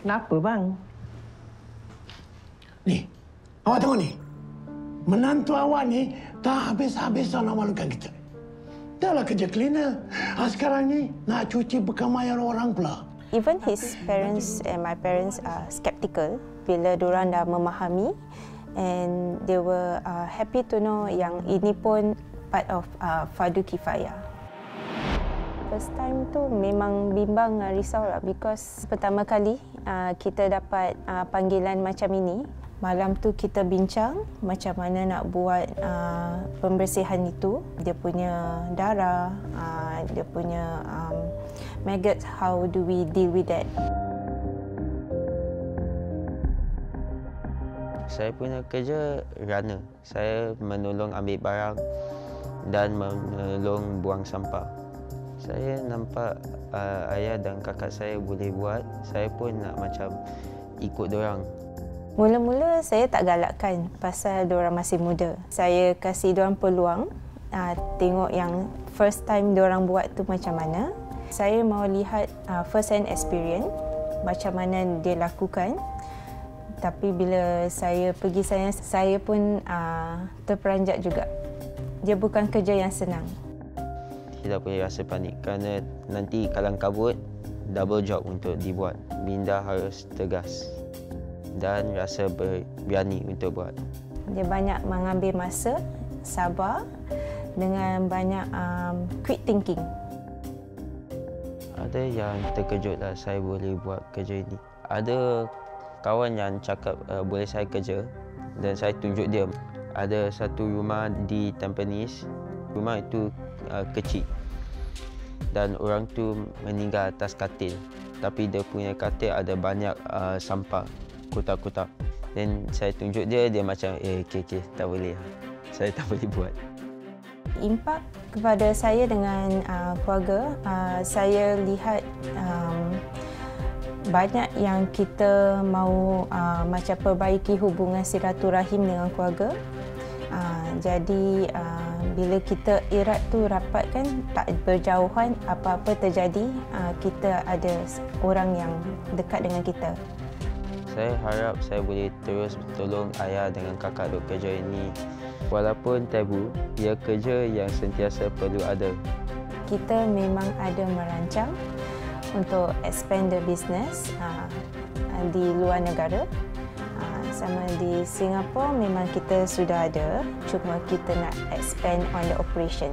Kenapa, bang? Ni, awak tengok ni. Menantu awak ni tak habis-habisan nak malukan kita. Dahlah kerja cleaner. Sekarang ni nak cuci bekamayan orang pula. Even his parents and my parents are skeptical bila diorang dah memahami, and they were happy to know yang ini pun part of fardu kifayah. First time tu memang bimbang, risau lah, because pertama kali kita dapat panggilan macam ini. Malam tu kita bincang macam mana nak buat pembersihan itu. Dia punya darah, dia punya maggots, how do we deal with that. Saya punya kerja runner. Saya menolong ambil barang dan menolong buang sampah. Saya nampak ayah dan kakak saya boleh buat, saya pun nak macam ikut diorang. Mula-mula saya tak galakkan pasal diorang masih muda. Saya kasih diorang peluang, tengok yang first time diorang buat tu macam mana. Saya mahu lihat first hand experience, macam mana dia lakukan. Tapi bila saya pergi sana, saya pun terperanjat juga. Dia bukan kerja yang senang. Tidak boleh rasa panik kerana nanti kalang kabut, double job untuk dibuat. Minda harus tegas dan rasa berani untuk buat. Dia banyak mengambil masa, sabar dengan banyak quick thinking. Ada yang terkejutlah saya boleh buat kerja ini. Ada kawan yang cakap boleh saya kerja dan saya tunjuk dia. Ada satu rumah di Tampines, rumah itu kecil dan orang tu meninggal atas katil, tapi dia punya katil ada banyak sampah, kotak-kotak. Dan saya tunjuk dia, dia macam okey, tak boleh, saya tak boleh buat. Impak kepada saya dengan keluarga, saya lihat banyak yang kita mahu macam perbaiki hubungan silaturahim dengan keluarga. Jadi bila kita erat tu rapat kan, tak berjauhan, apa-apa terjadi kita ada orang yang dekat dengan kita. Saya harap saya boleh terus tolong ayah dengan kakak duk kerja ini. Walaupun tabu, ia kerja yang sentiasa perlu ada. Kita memang ada merancang untuk expand the business di luar negara. Sama di Singapura memang kita sudah ada, cuma kita nak expand on the operation.